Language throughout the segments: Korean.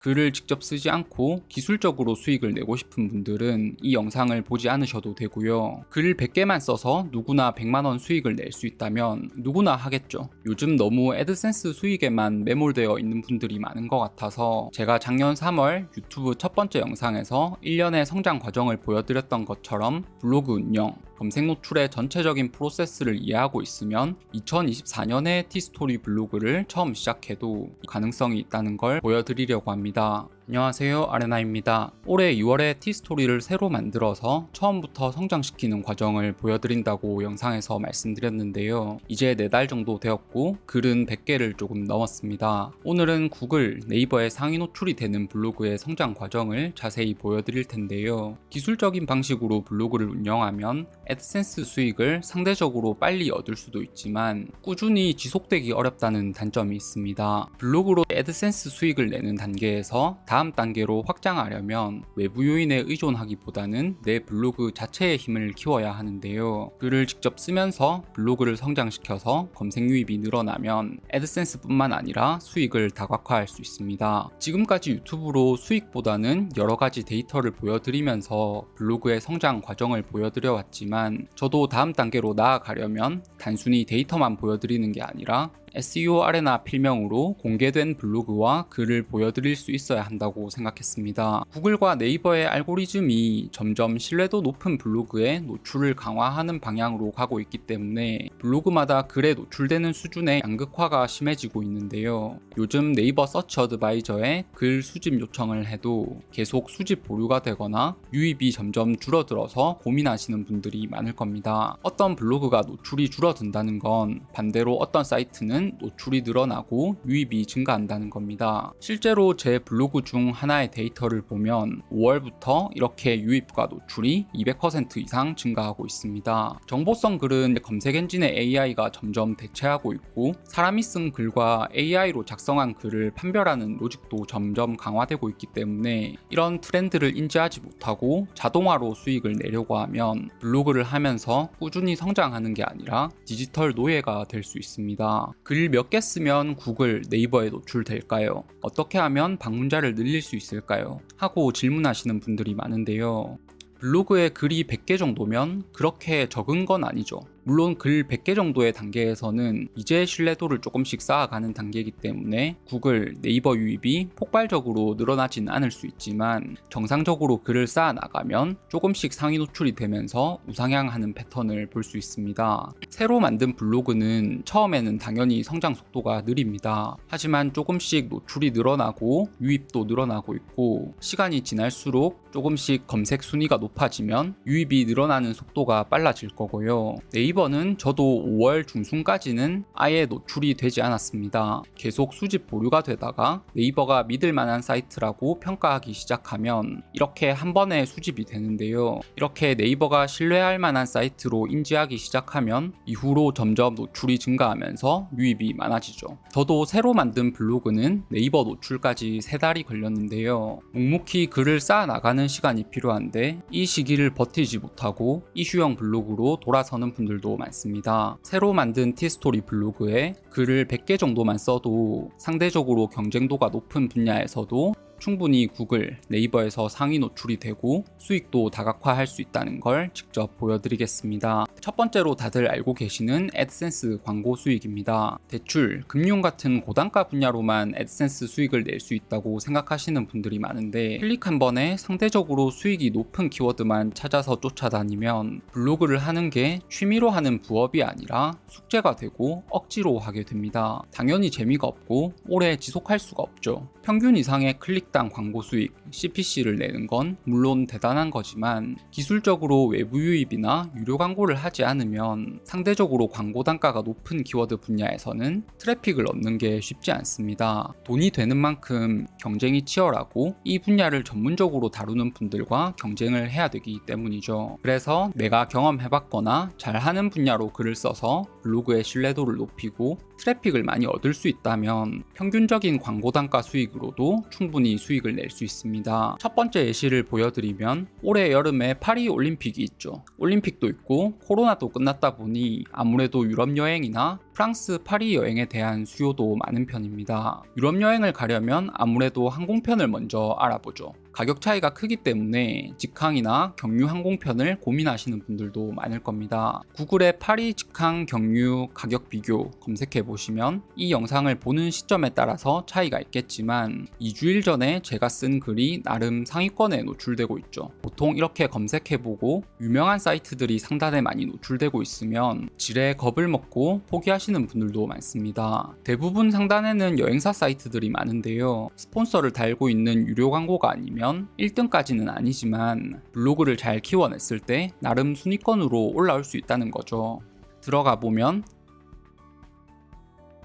글을 직접 쓰지 않고 기술적으로 수익을 내고 싶은 분들은 이 영상을 보지 않으셔도 되고요. 글 100개만 써서 누구나 100만원 수익을 낼 수 있다면 누구나 하겠죠. 요즘 너무 애드센스 수익에만 매몰되어 있는 분들이 많은 것 같아서 제가 작년 3월 유튜브 첫 번째 영상에서 1년의 성장 과정을 보여드렸던 것처럼 블로그 운영, 검색 노출의 전체적인 프로세스를 이해하고 있으면 2024년에 티스토리 블로그를 처음 시작해도 가능성이 있다는 걸 보여드리려고 합니다. 안녕하세요, 아레나입니다. 올해 6월에 티스토리를 새로 만들어서 처음부터 성장시키는 과정을 보여드린다고 영상에서 말씀드렸는데요. 이제 4달 정도 되었고 글은 100개를 조금 넘었습니다. 오늘은 구글, 네이버에 상위 노출이 되는 블로그의 성장 과정을 자세히 보여드릴 텐데요. 기술적인 방식으로 블로그를 운영하면 애드센스 수익을 상대적으로 빨리 얻을 수도 있지만 꾸준히 지속되기 어렵다는 단점이 있습니다. 블로그로 애드센스 수익을 내는 단계에서 다음 단계로 확장하려면 외부 요인에 의존하기보다는 내 블로그 자체의 힘을 키워야 하는데요. 글을 직접 쓰면서 블로그를 성장시켜서 검색 유입이 늘어나면 애드센스뿐만 아니라 수익을 다각화할 수 있습니다. 지금까지 유튜브로 수익보다는 여러 가지 데이터를 보여드리면서 블로그의 성장 과정을 보여드려 왔지만 저도 다음 단계로 나아가려면 단순히 데이터만 보여드리는 게 아니라 SEO 아레나 필명으로 공개된 블로그와 글을 보여드릴 수 있어야 한다고 생각했습니다. 구글과 네이버의 알고리즘이 점점 신뢰도 높은 블로그에 노출을 강화하는 방향으로 가고 있기 때문에 블로그마다 글에 노출되는 수준의 양극화가 심해지고 있는데요. 요즘 네이버 서치 어드바이저에 글 수집 요청을 해도 계속 수집 보류가 되거나 유입이 점점 줄어들어서 고민하시는 분들이 많을 겁니다. 어떤 블로그가 노출이 줄어든다는 건 반대로 어떤 사이트는 노출이 늘어나고 유입이 증가한다는 겁니다. 실제로 제 블로그 중 하나의 데이터를 보면 5월부터 이렇게 유입과 노출이 200% 이상 증가하고 있습니다. 정보성 글은 검색 엔진의 AI가 점점 대체하고 있고 사람이 쓴 글과 AI로 작성한 글을 판별하는 로직도 점점 강화되고 있기 때문에 이런 트렌드를 인지하지 못하고 자동화로 수익을 내려고 하면 블로그를 하면서 꾸준히 성장하는 게 아니라 디지털 노예가 될 수 있습니다. 글 몇 개 쓰면 구글, 네이버에 노출될까요? 어떻게 하면 방문자를 늘릴 수 있을까요? 하고 질문하시는 분들이 많은데요. 블로그에 글이 100개 정도면 그렇게 적은 건 아니죠. 물론 글 100개 정도의 단계에서는 이제 신뢰도를 조금씩 쌓아가는 단계이기 때문에 구글, 네이버 유입이 폭발적으로 늘어나진 않을 수 있지만 정상적으로 글을 쌓아 나가면 조금씩 상위 노출이 되면서 우상향하는 패턴을 볼 수 있습니다. 새로 만든 블로그는 처음에는 당연히 성장 속도가 느립니다. 하지만 조금씩 노출이 늘어나고 유입도 늘어나고 있고 시간이 지날수록 조금씩 검색 순위가 높아지면 유입이 늘어나는 속도가 빨라질 거고요. 네이버는 저도 5월 중순까지는 아예 노출이 되지 않았습니다. 계속 수집 보류가 되다가 네이버가 믿을 만한 사이트라고 평가하기 시작하면 이렇게 한 번에 수집이 되는데요. 이렇게 네이버가 신뢰할 만한 사이트로 인지하기 시작하면 이후로 점점 노출이 증가하면서 유입이 많아지죠. 저도 새로 만든 블로그는 네이버 노출까지 3달이 걸렸는데요. 묵묵히 글을 쌓아 나가는 시간이 필요한데 이 시기를 버티지 못하고 이슈형 블로그로 돌아서는 분들도 많습니다. 새로 만든 티스토리 블로그에 글을 100개 정도만 써도 상대적으로 경쟁도가 높은 분야에서도 충분히 구글, 네이버에서 상위 노출이 되고 수익도 다각화할 수 있다는 걸 직접 보여드리겠습니다. 첫 번째로 다들 알고 계시는 애드센스 광고 수익입니다. 대출, 금융 같은 고단가 분야로만 애드센스 수익을 낼 수 있다고 생각하시는 분들이 많은데 클릭 한 번에 상대적으로 수익이 높은 키워드만 찾아서 쫓아다니면 블로그를 하는 게 취미로 하는 부업이 아니라 숙제가 되고 억지로 하게 됩니다. 당연히 재미가 없고 오래 지속할 수가 없죠. 평균 이상의 클릭당 광고 수익, CPC를 내는 건 물론 대단한 거지만 기술적으로 외부 유입이나 유료 광고를 하지 않으면 상대적으로 광고 단가가 높은 키워드 분야에서는 트래픽을 얻는 게 쉽지 않습니다. 돈이 되는 만큼 경쟁이 치열하고 이 분야를 전문적으로 다루는 분들과 경쟁을 해야 되기 때문이죠. 그래서 내가 경험해봤거나 잘하는 분야로 글을 써서 블로그의 신뢰도를 높이고 트래픽을 많이 얻을 수 있다면 평균적인 광고 단가 수익으로도 충분히 수익을 낼 수 있습니다. 첫 번째 예시를 보여드리면 올해 여름에 파리 올림픽이 있죠. 올림픽도 있고 코로나도 끝났다 보니 아무래도 유럽 여행이나 프랑스 파리 여행에 대한 수요도 많은 편입니다. 유럽 여행을 가려면 아무래도 항공편을 먼저 알아보죠. 가격 차이가 크기 때문에 직항이나 경유 항공편을 고민하시는 분들도 많을 겁니다. 구글에 파리 직항 경유 가격 비교 검색해 보시면 이 영상을 보는 시점에 따라서 차이가 있겠지만 2주일 전에 제가 쓴 글이 나름 상위권에 노출되고 있죠. 보통 이렇게 검색해 보고 유명한 사이트들이 상단에 많이 노출되고 있으면 질에 겁을 먹고 포기하시는 분들도 많습니다. 대부분 상단에는 여행사 사이트들이 많은데요. 스폰서를 달고 있는 유료 광고가 아니면 1등까지는 아니지만 블로그를 잘 키워냈을 때 나름 순위권으로 올라올 수 있다는 거죠. 들어가 보면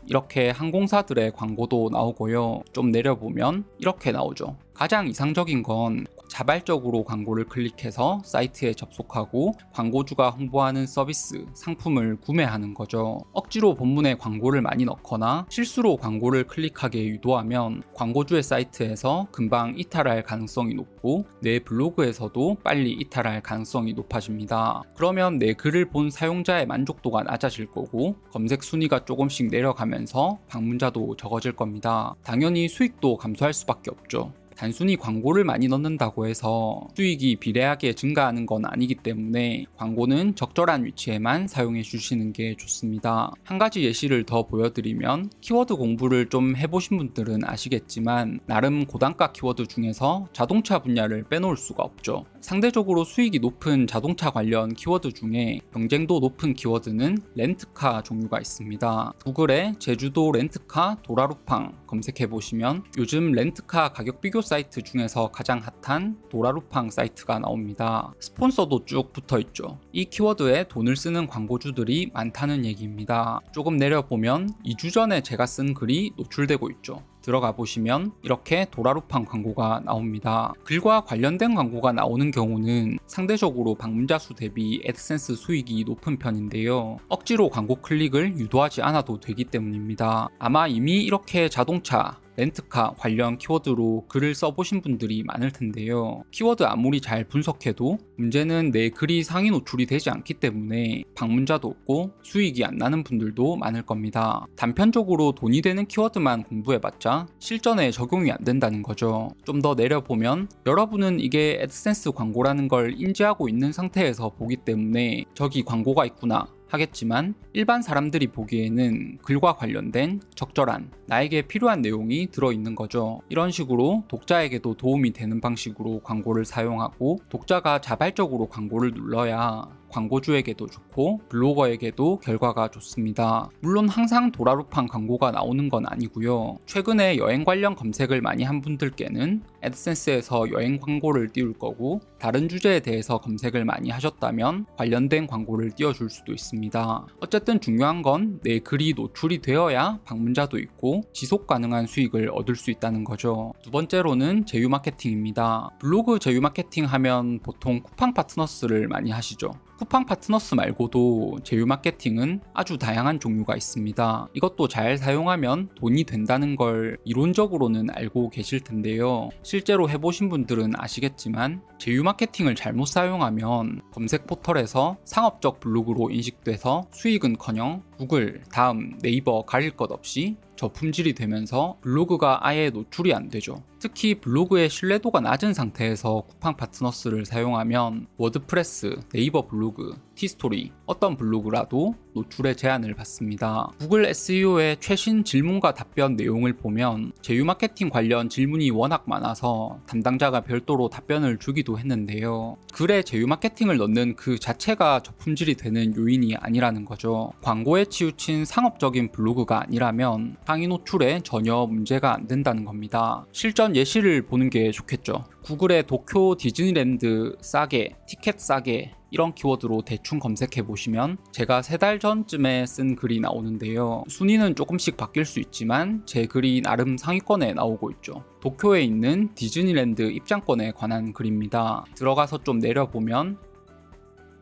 이렇게 항공사들의 광고도 나오고요. 좀 내려보면 이렇게 나오죠. 가장 이상적인 건 자발적으로 광고를 클릭해서 사이트에 접속하고 광고주가 홍보하는 서비스, 상품을 구매하는 거죠. 억지로 본문에 광고를 많이 넣거나 실수로 광고를 클릭하게 유도하면 광고주의 사이트에서 금방 이탈할 가능성이 높고 내 블로그에서도 빨리 이탈할 가능성이 높아집니다. 그러면 내 글을 본 사용자의 만족도가 낮아질 거고 검색 순위가 조금씩 내려가면서 방문자도 적어질 겁니다. 당연히 수익도 감소할 수밖에 없죠. 단순히 광고를 많이 넣는다고 해서 수익이 비례하게 증가하는 건 아니기 때문에 광고는 적절한 위치에만 사용해 주시는 게 좋습니다. 한 가지 예시를 더 보여드리면 키워드 공부를 좀 해보신 분들은 아시겠지만 나름 고단가 키워드 중에서 자동차 분야를 빼놓을 수가 없죠. 상대적으로 수익이 높은 자동차 관련 키워드 중에 경쟁도 높은 키워드는 렌트카 종류가 있습니다. 구글에 제주도 렌트카 도라루팡 검색해보시면 요즘 렌트카 가격 비교 사이트 중에서 가장 핫한 도라루팡 사이트가 나옵니다. 스폰서도 쭉 붙어있죠. 이 키워드에 돈을 쓰는 광고주들이 많다는 얘기입니다. 조금 내려보면 2주 전에 제가 쓴 글이 노출되고 있죠. 들어가 보시면 이렇게 도라루팡 광고가 나옵니다. 글과 관련된 광고가 나오는 경우는 상대적으로 방문자 수 대비 애드센스 수익이 높은 편인데요. 억지로 광고 클릭을 유도하지 않아도 되기 때문입니다. 아마 이미 이렇게 자동차, 렌트카 관련 키워드로 글을 써보신 분들이 많을 텐데요. 키워드 아무리 잘 분석해도 문제는 내 글이 상위 노출이 되지 않기 때문에 방문자도 없고 수익이 안 나는 분들도 많을 겁니다. 단편적으로 돈이 되는 키워드만 공부해봤자 실전에 적용이 안 된다는 거죠. 좀 더 내려보면 여러분은 이게 애드센스 광고라는 걸 인지하고 있는 상태에서 보기 때문에 저기 광고가 있구나 하겠지만 일반 사람들이 보기에는 글과 관련된 적절한 나에게 필요한 내용이 들어있는 거죠. 이런 식으로 독자에게도 도움이 되는 방식으로 광고를 사용하고 독자가 자발적으로 광고를 눌러야 광고주에게도 좋고 블로거에게도 결과가 좋습니다. 물론 항상 도라루팡 광고가 나오는 건 아니고요. 최근에 여행 관련 검색을 많이 한 분들께는 애드센스에서 여행 광고를 띄울 거고 다른 주제에 대해서 검색을 많이 하셨다면 관련된 광고를 띄워줄 수도 있습니다. 어쨌든 중요한 건 내 글이 노출이 되어야 방문자도 있고 지속 가능한 수익을 얻을 수 있다는 거죠. 두 번째로는 제휴 마케팅입니다. 블로그 제휴 마케팅 하면 보통 쿠팡 파트너스를 많이 하시죠. 쿠팡 파트너스 말고도 제휴 마케팅은 아주 다양한 종류가 있습니다. 이것도 잘 사용하면 돈이 된다는 걸 이론적으로는 알고 계실 텐데요. 실제로 해보신 분들은 아시겠지만 제휴 마케팅을 잘못 사용하면 검색 포털에서 상업적 블로그로 인식돼서 수익은커녕 구글, 다음, 네이버 가릴 것 없이 저품질이 되면서 블로그가 아예 노출이 안 되죠. 특히 블로그의 신뢰도가 낮은 상태에서 쿠팡 파트너스를 사용하면 워드프레스, 네이버 블로그, 티스토리 어떤 블로그라도 노출의 제한을 받습니다. 구글 SEO의 최신 질문과 답변 내용을 보면 제휴 마케팅 관련 질문이 워낙 많아서 담당자가 별도로 답변을 주기도 했는데요. 글에 제휴 마케팅을 넣는 그 자체가 저품질이 되는 요인이 아니라는 거죠. 광고에 치우친 상업적인 블로그가 아니라면 상위 노출에 전혀 문제가 안 된다는 겁니다. 실전 예시를 보는 게 좋겠죠. 구글에 도쿄 디즈니랜드 싸게, 티켓 싸게 이런 키워드로 대충 검색해 보시면 제가 3달 전쯤에 쓴 글이 나오는데요. 순위는 조금씩 바뀔 수 있지만 제 글이 나름 상위권에 나오고 있죠. 도쿄에 있는 디즈니랜드 입장권에 관한 글입니다. 들어가서 좀 내려보면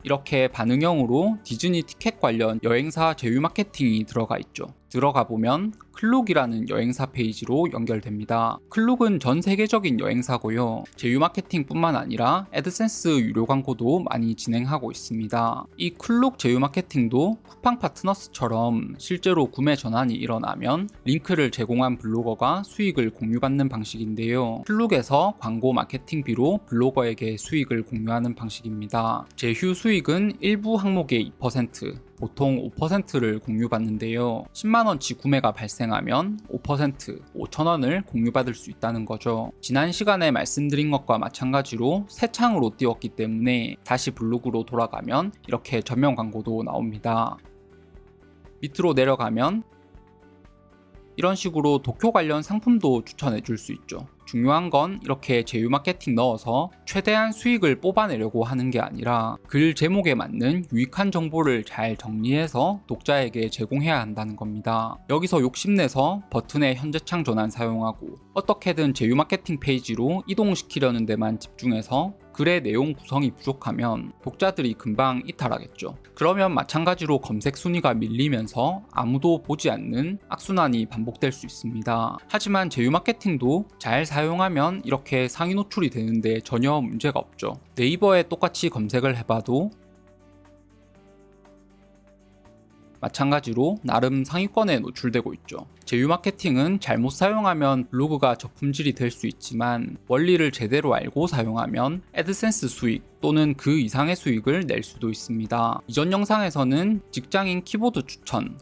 이렇게 반응형으로 디즈니 티켓 관련 여행사 제휴 마케팅이 들어가 있죠. 들어가 보면 클룩이라는 여행사 페이지로 연결됩니다. 클룩은 전 세계적인 여행사고요. 제휴 마케팅뿐만 아니라 애드센스 유료 광고도 많이 진행하고 있습니다. 이 클룩 제휴 마케팅도 쿠팡 파트너스처럼 실제로 구매 전환이 일어나면 링크를 제공한 블로거가 수익을 공유받는 방식인데요. 클룩에서 광고 마케팅비로 블로거에게 수익을 공유하는 방식입니다. 제휴 수익은 일부 항목의 2%, 보통 5%를 공유받는데요. 10만원치 구매가 발생하면 5%, 5,000원을 공유받을 수 있다는 거죠. 지난 시간에 말씀드린 것과 마찬가지로 새 창으로 띄웠기 때문에 다시 블로그로 돌아가면 이렇게 전면 광고도 나옵니다. 밑으로 내려가면 이런 식으로 도쿄 관련 상품도 추천해 줄 수 있죠. 중요한 건 이렇게 제휴 마케팅 넣어서 최대한 수익을 뽑아내려고 하는 게 아니라 글 제목에 맞는 유익한 정보를 잘 정리해서 독자에게 제공해야 한다는 겁니다. 여기서 욕심내서 버튼의 현재창 전환 사용하고 어떻게든 제휴 마케팅 페이지로 이동시키려는 데만 집중해서 글의 내용 구성이 부족하면 독자들이 금방 이탈하겠죠. 그러면 마찬가지로 검색 순위가 밀리면서 아무도 보지 않는 악순환이 반복될 수 있습니다. 하지만 제휴 마케팅도 잘 사용하면 이렇게 상위 노출이 되는데 전혀 문제가 없죠. 네이버에 똑같이 검색을 해봐도 마찬가지로 나름 상위권에 노출되고 있죠. 제휴 마케팅은 잘못 사용하면 블로그가 저품질이 될 수 있지만 원리를 제대로 알고 사용하면 애드센스 수익 또는 그 이상의 수익을 낼 수도 있습니다. 이전 영상에서는 직장인 키보드 추천,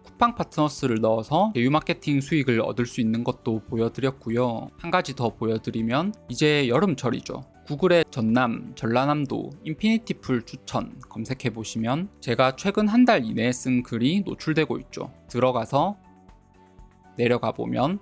쿠팡 파트너스를 넣어서 제휴 마케팅 수익을 얻을 수 있는 것도 보여드렸고요. 한 가지 더 보여드리면 이제 여름철이죠. 구글에 전남, 전라남도, 인피니티 풀 추천 검색해보시면 제가 최근 한 달 이내에 쓴 글이 노출되고 있죠. 들어가서 내려가보면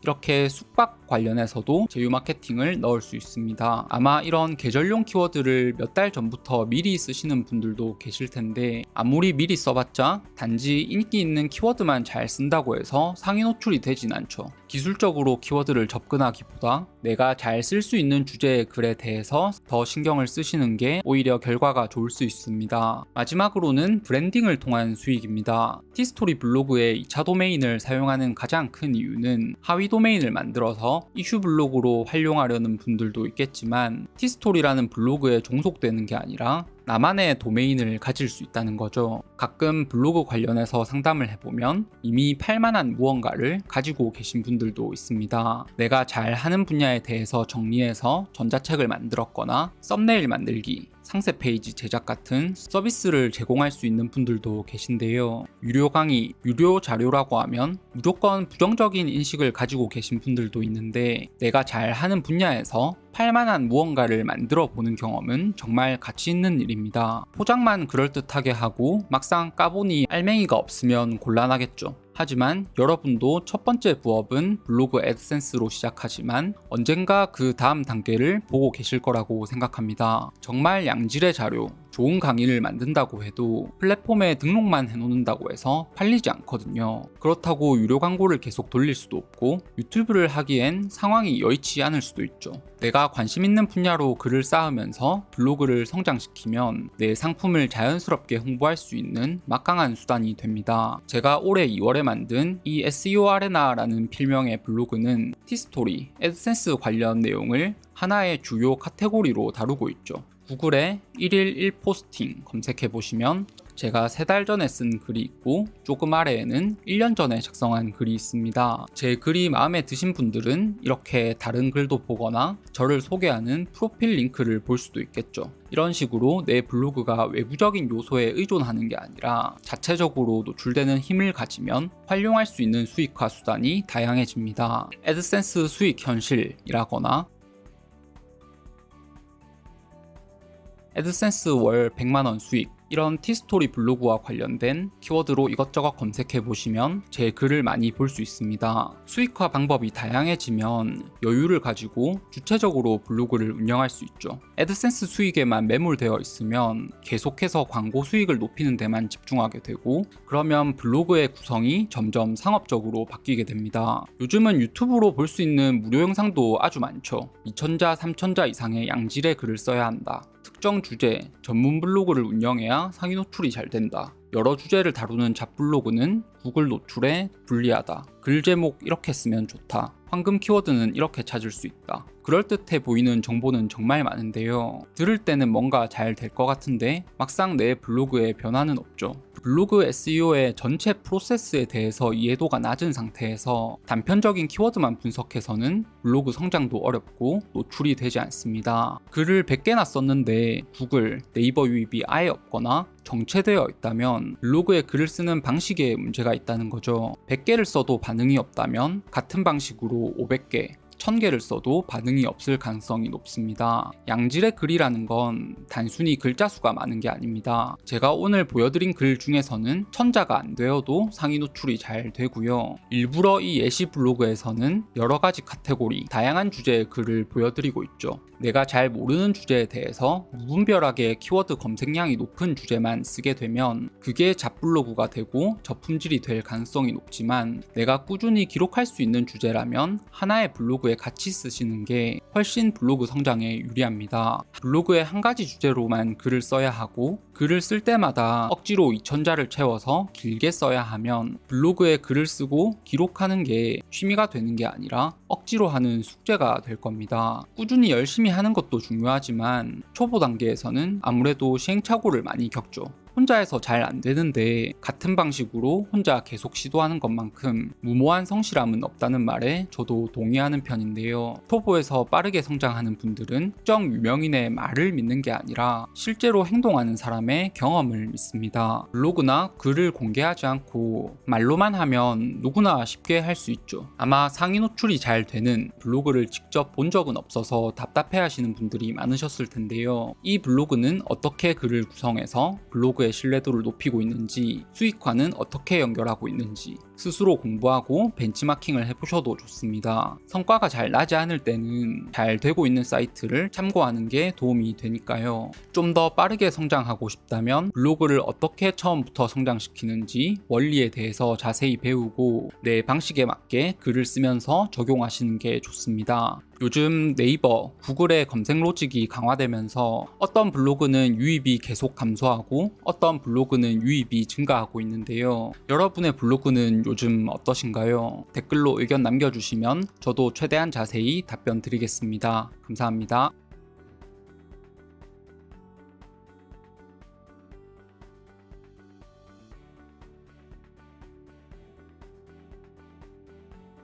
이렇게 숙박 관련해서도 제휴 마케팅을 넣을 수 있습니다. 아마 이런 계절용 키워드를 몇 달 전부터 미리 쓰시는 분들도 계실 텐데 아무리 미리 써봤자 단지 인기 있는 키워드만 잘 쓴다고 해서 상위 노출이 되진 않죠. 기술적으로 키워드를 접근하기보다 내가 잘 쓸 수 있는 주제의 글에 대해서 더 신경을 쓰시는 게 오히려 결과가 좋을 수 있습니다. 마지막으로는 브랜딩을 통한 수익입니다. 티스토리 블로그의 2차 도메인을 사용하는 가장 큰 이유는 하위 도메인을 만들어서 이슈 블로그로 활용하려는 분들도 있겠지만 티스토리라는 블로그에 종속되는 게 아니라 나만의 도메인을 가질 수 있다는 거죠. 가끔 블로그 관련해서 상담을 해보면 이미 팔만한 무언가를 가지고 계신 분들도 있습니다. 내가 잘 하는 분야에 대해서 정리해서 전자책을 만들었거나 썸네일 만들기, 상세 페이지 제작 같은 서비스를 제공할 수 있는 분들도 계신데요. 유료 강의, 유료 자료라고 하면 무조건 부정적인 인식을 가지고 계신 분들도 있는데 내가 잘 하는 분야에서 팔만한 무언가를 만들어 보는 경험은 정말 가치 있는 일입니다. 포장만 그럴듯하게 하고 막상 까보니 알맹이가 없으면 곤란하겠죠. 하지만 여러분도 첫 번째 부업은 블로그 애드센스로 시작하지만 언젠가 그 다음 단계를 보고 계실 거라고 생각합니다. 정말 양질의 자료, 좋은 강의를 만든다고 해도 플랫폼에 등록만 해놓는다고 해서 팔리지 않거든요. 그렇다고 유료 광고를 계속 돌릴 수도 없고 유튜브를 하기엔 상황이 여의치 않을 수도 있죠. 내가 관심 있는 분야로 글을 쌓으면서 블로그를 성장시키면 내 상품을 자연스럽게 홍보할 수 있는 막강한 수단이 됩니다. 제가 올해 2월에 만든 이 SEO 아레나라는 필명의 블로그는 티스토리, 애드센스 관련 내용을 하나의 주요 카테고리로 다루고 있죠. 구글에 1일 1포스팅 검색해보시면 제가 3달 전에 쓴 글이 있고 조금 아래에는 1년 전에 작성한 글이 있습니다. 제 글이 마음에 드신 분들은 이렇게 다른 글도 보거나 저를 소개하는 프로필 링크를 볼 수도 있겠죠. 이런 식으로 내 블로그가 외부적인 요소에 의존하는 게 아니라 자체적으로 노출되는 힘을 가지면 활용할 수 있는 수익화 수단이 다양해집니다. 애드센스 수익 현실이라거나 애드센스 월 100만원 수익 이런 티스토리 블로그와 관련된 키워드로 이것저것 검색해 보시면 제 글을 많이 볼 수 있습니다. 수익화 방법이 다양해지면 여유를 가지고 주체적으로 블로그를 운영할 수 있죠. 애드센스 수익에만 매몰되어 있으면 계속해서 광고 수익을 높이는 데만 집중하게 되고, 그러면 블로그의 구성이 점점 상업적으로 바뀌게 됩니다. 요즘은 유튜브로 볼 수 있는 무료 영상도 아주 많죠. 2000자, 3000자 이상의 양질의 글을 써야 한다. 특정 주제, 전문 블로그를 운영해야 상위 노출이 잘 된다. 여러 주제를 다루는 잡블로그는 구글 노출에 불리하다. 글 제목 이렇게 쓰면 좋다. 황금 키워드는 이렇게 찾을 수 있다. 그럴듯해 보이는 정보는 정말 많은데요. 들을 때는 뭔가 잘 될 것 같은데 막상 내 블로그에 변화는 없죠. 블로그 SEO의 전체 프로세스에 대해서 이해도가 낮은 상태에서 단편적인 키워드만 분석해서는 블로그 성장도 어렵고 노출이 되지 않습니다. 글을 100개나 썼는데 구글, 네이버 유입이 아예 없거나 정체되어 있다면 블로그에 글을 쓰는 방식에 문제가 있다는 거죠. 100개를 써도 반응이 없다면 같은 방식으로 500개, 1000개를 써도 반응이 없을 가능성이 높습니다. 양질의 글이라는 건 단순히 글자 수가 많은 게 아닙니다. 제가 오늘 보여드린 글 중에서는 1000자가 안 되어도 상위 노출이 잘 되고요. 일부러 이 예시 블로그에서는 여러 가지 카테고리, 다양한 주제의 글을 보여드리고 있죠. 내가 잘 모르는 주제에 대해서 무분별하게 키워드 검색량이 높은 주제만 쓰게 되면 그게 잡블로그가 되고 저품질이 될 가능성이 높지만, 내가 꾸준히 기록할 수 있는 주제라면 하나의 블로그에 같이 쓰시는 게 훨씬 블로그 성장에 유리합니다. 블로그에 한 가지 주제로만 글을 써야 하고, 글을 쓸 때마다 억지로 2000자를 채워서 길게 써야 하면 블로그에 글을 쓰고 기록하는 게 취미가 되는 게 아니라 억지로 하는 숙제가 될 겁니다. 꾸준히 열심히 하는 것도 중요하지만 초보 단계에서는 아무래도 시행착오를 많이 겪죠. 혼자 해서 잘 안 되는데 같은 방식으로 혼자 계속 시도하는 것만큼 무모한 성실함은 없다는 말에 저도 동의하는 편인데요. 초보에서 빠르게 성장하는 분들은 특정 유명인의 말을 믿는 게 아니라 실제로 행동하는 사람의 경험을 믿습니다. 블로그나 글을 공개하지 않고 말로만 하면 누구나 쉽게 할 수 있죠. 아마 상위 노출이 잘 되는 블로그를 직접 본 적은 없어서 답답해 하시는 분들이 많으셨을 텐데요. 이 블로그는 어떻게 글을 구성해서 블로그의 신뢰도를 높이고 있는지, 수익화는 어떻게 연결하고 있는지 스스로 공부하고 벤치마킹을 해보셔도 좋습니다. 성과가 잘 나지 않을 때는 잘 되고 있는 사이트를 참고하는 게 도움이 되니까요. 좀 더 빠르게 성장하고 싶다면 블로그를 어떻게 처음부터 성장시키는지 원리에 대해서 자세히 배우고 내 방식에 맞게 글을 쓰면서 적용하시는 게 좋습니다. 요즘 네이버, 구글의 검색 로직이 강화되면서 어떤 블로그는 유입이 계속 감소하고 어떤 블로그는 유입이 증가하고 있는데요. 여러분의 블로그는 요즘 어떠신가요? 댓글로 의견 남겨주시면 저도 최대한 자세히 답변 드리겠습니다. 감사합니다.